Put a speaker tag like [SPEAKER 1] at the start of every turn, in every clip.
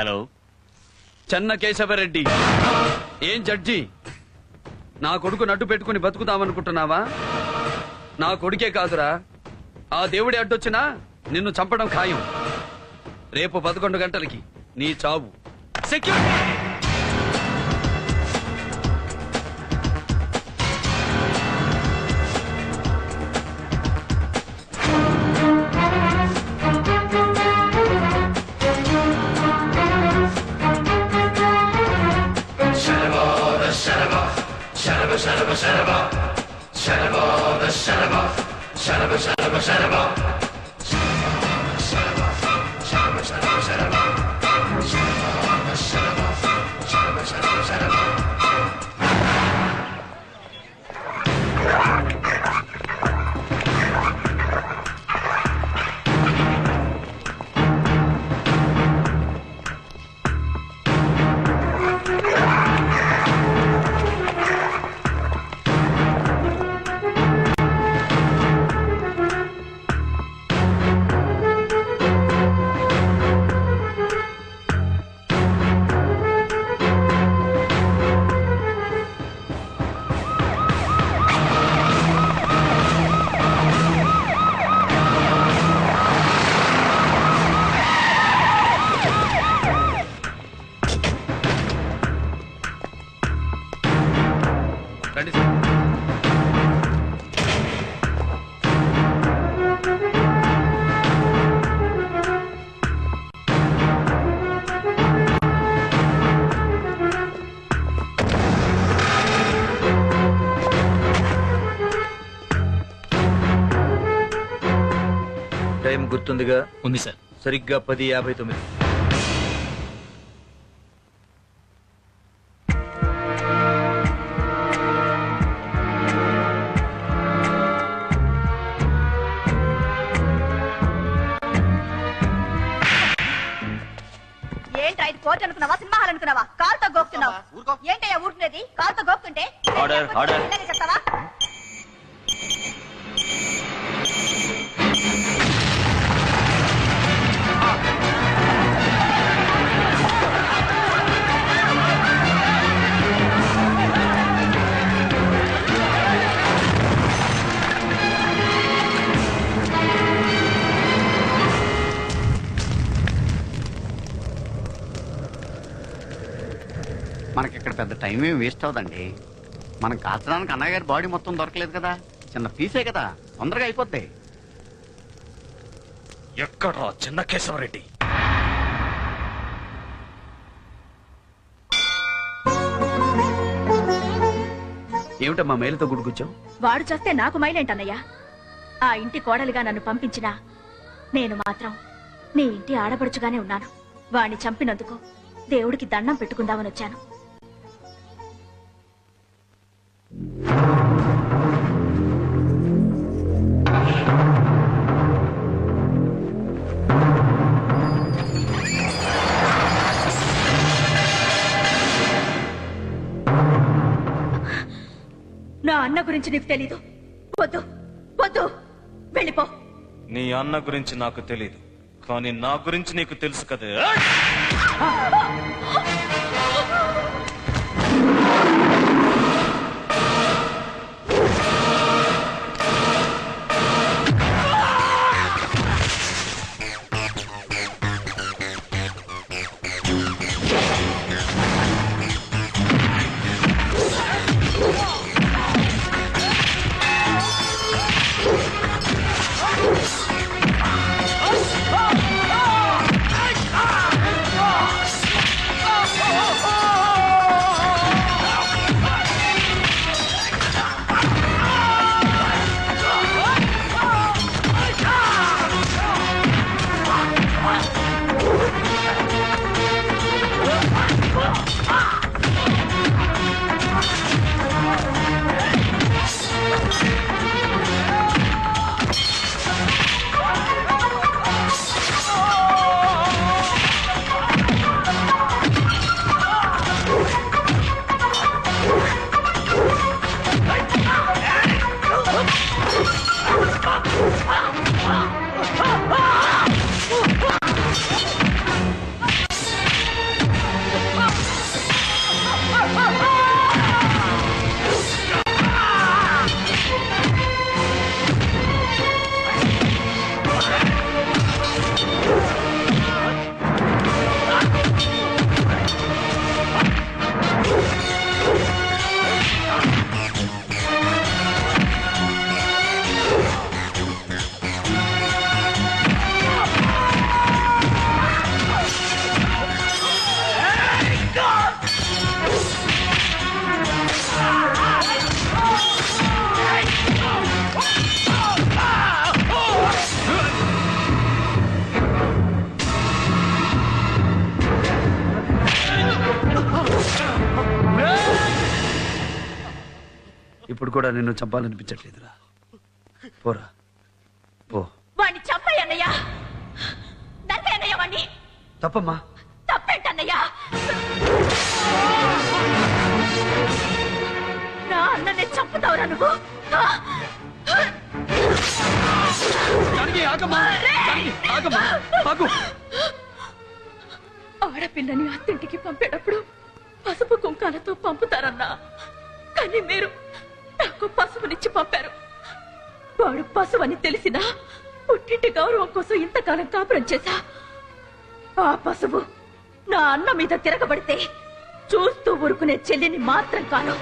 [SPEAKER 1] Hello,
[SPEAKER 2] చెన్న కేశవరెడ్డి. ఏం judge, నా కొడుకు నడ్డు పెట్టుకుని బతుకుతామనుకుంటున్నావా? నా కొడుకే కాదురా, ఆ దేవుడి అడ్డొచ్చినా నిన్ను చంపడం ఖాయం. రేపు 11 గంటలకి నీ చావు. సెక్యూరిటీ. టైం గుర్తుందిగా?
[SPEAKER 1] ఉంది సార్.
[SPEAKER 2] సరిగ్గా 10:59.
[SPEAKER 3] ఏంట్రా ఇది? కోర్టు అనుకున్నావా, సినిమా హాల్ అనుకున్నావా? కాలుతో గోపుతున్నావు. ఏంటయ్యా ఊరుకునేది? కాలుతో గోపుతుంటే చెప్తావా?
[SPEAKER 4] మనకి ఇక్కడ పెద్ద టైం ఏం వేస్ట్ అవదండి. మనం కాల్చడానికి అన్నయ్య గారి బాడీ మొత్తం దొరకలేదు కదా, చిన్న పీసే కదా, తొందరగా అయిపోద్ది.
[SPEAKER 1] ఎక్కడ్రా చిన్న కేశవరెడ్డి?
[SPEAKER 2] ఏమిటమ్మా మైలుతో గుడికొచ్చావు?
[SPEAKER 3] వాడు చేస్తే నాకు మైలేంటన్నయ్యా? ఆ ఇంటి కోడలిగా నన్ను పంపించినా నేను మాత్రం నీ ఇంటి ఆడపడుచుగానే ఉన్నాను. వాణ్ణి చంపినందుకు దేవుడికి దండం పెట్టుకుందామని వచ్చాను. నా అన్న గురించి నీకు తెలీదు. వద్దు వద్దు, వెళ్ళిపో.
[SPEAKER 1] నీ అన్న గురించి నాకు తెలీదు, కానీ నా గురించి నీకు తెలుసు కదా.
[SPEAKER 2] ఇప్పుడు కూడా నిన్ను చంపాలనిపించట్లేదురా. పోరా పో.
[SPEAKER 3] వాణ్ణి చంపయ్య అన్నయ్య, నరికేయన్నయ్య వాణ్ణి.
[SPEAKER 2] తప్పమ్మా.
[SPEAKER 3] తప్పేంటన్నయ్య? నా అన్ననే చంపుతావురా నువ్వు?
[SPEAKER 2] జానకి, ఆగమ్మా. జానకి, ఆగమ్మా. ఆగు.
[SPEAKER 3] ఆడపిల్లని అత్తింటికి పంపేటప్పుడు పసుపు కుంకాలతో పంపుతారన్నా, కానీ మీరు నాకు పసుపునిచ్చి పంపారు. వాడు పసువని తెలిసినా పుట్టింటి గౌరవం కోసం ఇంతకాలం కాపురం చేశా. ఆ పసుపు నా అన్న మీద తిరగబడితే చూస్తూ ఊరుకునే చెల్లిని మాత్రం కాను.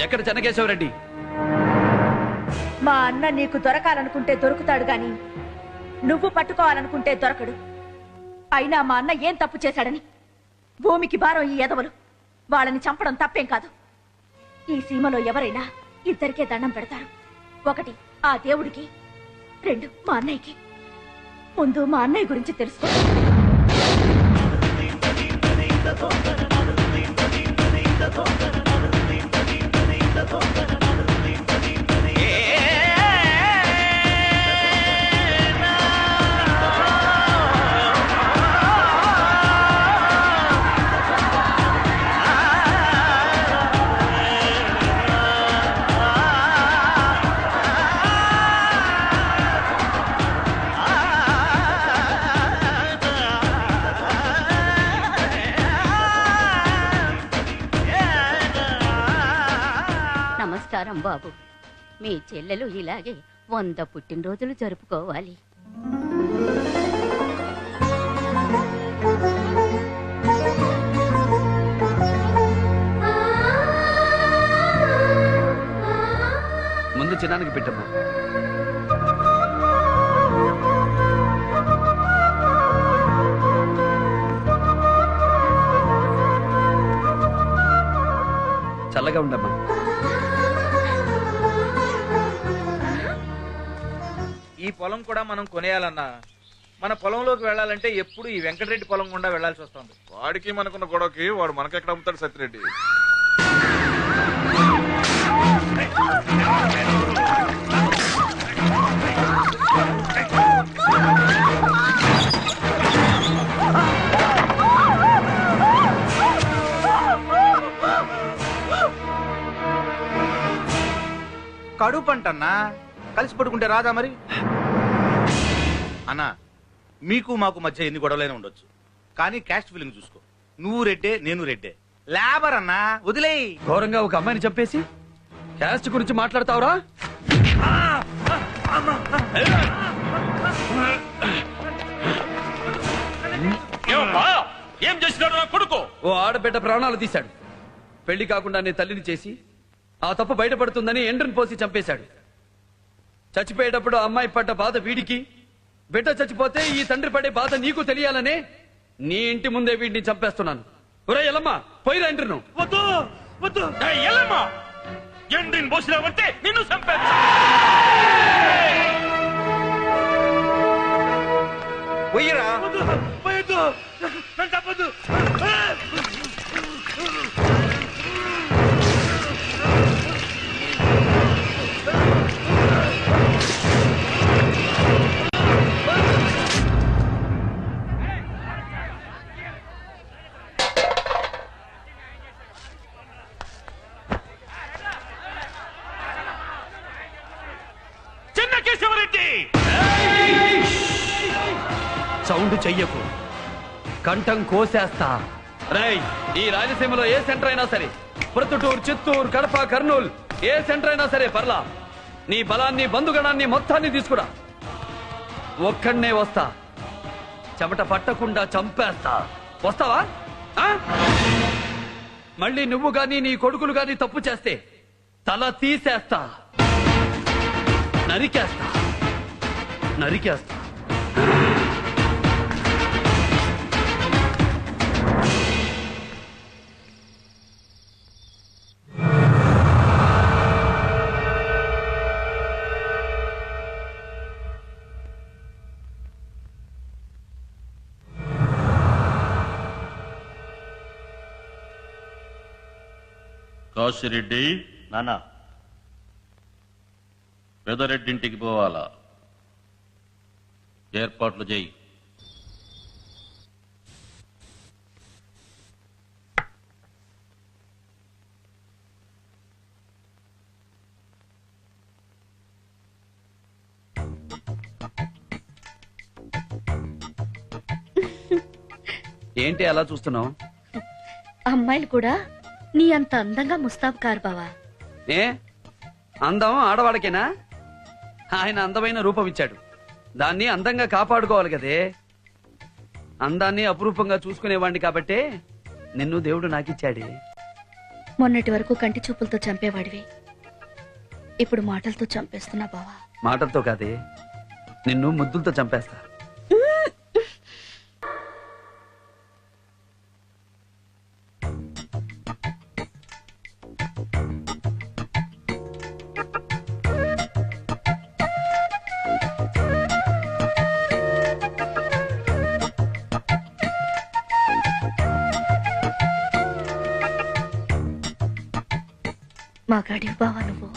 [SPEAKER 2] ఎక్కడ చెన్నకేశవరెడ్డి?
[SPEAKER 3] మా అన్న నీకు దొరకాలనుకుంటే దొరుకుతాడు గాని నువ్వు పట్టుకోవాలనుకుంటే దొరకడు. అయినా మా అన్న ఏం తప్పు చేశాడని భూమికి భారం ఈ ఎదవలు. వాళ్ళని చంపడం తప్పేం కాదు. ఈ సీమలో ఎవరైనా ఇద్దరికే దండం పెడతారు. ఒకటి ఆ దేవుడికి, రెండు మా అన్నయ్యకి. ముందు మా అన్నయ్య గురించి తెలుసుకో.
[SPEAKER 5] నమస్కారం బాబు. మీ చెల్లెలు ఇలాగే 100 పుట్టినరోజులు జరుపుకోవాలి.
[SPEAKER 2] ముందు చిన్నానికి పెట్టమ్మా. చల్లగా ఉండమ్మా.
[SPEAKER 6] ఈ పొలం కూడా మనం కొనేయాలన్నా మన పొలంలోకి వెళ్ళాలంటే ఎప్పుడు ఈ వెంకటరెడ్డి పొలం గుండా వెళ్లాల్సి వస్తుంది.
[SPEAKER 7] వాడికి మనకున్న గొడవకి వాడు మనకెక్కడ అమ్ముతాడు సత్యరెడ్డి?
[SPEAKER 6] కడుపు పంటన్నా కలిసి పడుకుంటే రాదా మరి? అన్నా మీకు మాకు మధ్య ఎన్ని గొడవలైనా ఉండొచ్చు, కానీ క్యాస్ట్ ఫీలింగ్ చూసుకో. నువ్వు రెడ్డే, నేను రెడ్డే. లేబర్ అన్నా వదిలేయి.
[SPEAKER 2] ఘోరంగా ఒక అమ్మాయిని చంపేసి క్యాస్ట్ గురించి మాట్లాడతావురా?
[SPEAKER 1] ఏం చేసినాడు నా కొడుకు?
[SPEAKER 2] ఓ ఆడబిడ్డ ప్రాణాలు తీశాడు. పెళ్లి కాకుండా నేను తల్లిని చేసి ఆ తప్పు బయటపడుతుందని ఎండ్రన్ పోసి చంపేశాడు. చచ్చిపోయేటప్పుడు ఆ అమ్మాయి పడ్డ బాధ వీడికి, బిడ్డ చచ్చిపోతే ఈ తండ్రి పడే బాధ నీకు తెలియాలనే నీ ఇంటి ముందే వీడిని చంపేస్తున్నాను. ఒరే ఎల్లమ్మా, పోయిరా ఎండ్రను.
[SPEAKER 1] వద్దు వద్దు, ఎల్లమ్మా ఎండిని పోసినావంటే నిన్ను చంపేస్తా.
[SPEAKER 6] పోయిరా.
[SPEAKER 1] పోయొద్దు, నన్ను చంపొద్దు. చెన్నకేశవరెడ్డి,
[SPEAKER 2] సౌండ్ చెయ్యకు, కంఠం కోసేస్తా. రేయ్, ఈ రాయలసీమలో ఏ సెంటర్ అయినా సరే, ప్రొద్దుటూరు, చిత్తూరు, కడప, కర్నూలు, ఏ సెంటర్ అయినా సరే పర్లా, నీ బలాన్ని, బంధుగణాన్ని మొత్తాన్ని తీసుకురా. ఒక్కడనే వస్తా, చెమట పట్టకుండా చంపేస్తా. వస్తావా? ఆ? మళ్ళీ నువ్వు గాని నీ కొడుకులు గాని తప్పు చేస్తే తల తీసేస్తా, నరికేస్తా, నరికేస్తా.
[SPEAKER 8] కాశిరెడ్డి
[SPEAKER 9] నానా
[SPEAKER 8] పెదరెడ్డింటికి పోవాలా ఏర్పాట్లు చేయి.
[SPEAKER 2] ఏంటి అలా చూస్తున్నావు?
[SPEAKER 3] అమ్మాయిలు కూడా నీ అంత అందంగా ముస్తాబు కారు బావా.
[SPEAKER 2] ఏ అందం ఆడవాడికేనా? ఆయన అందమైన రూపం ఇచ్చాడు, దాన్ని అందంగా కాపాడుకోవాలి కదే. అందాన్ని అపురూపంగా చూసుకునేవాడిని కాబట్టే నిన్ను దేవుడు నాకిచ్చాడే.
[SPEAKER 3] మొన్నటి వరకు కంటి చూపులతో చంపేవాడివి, ఇప్పుడు మాటలతో చంపేస్తున్నా బావా.
[SPEAKER 2] మాటలతో కాదే, నిన్ను ముద్దులతో చంపేస్తా.
[SPEAKER 3] మా గాడివి బావా నువ్వు.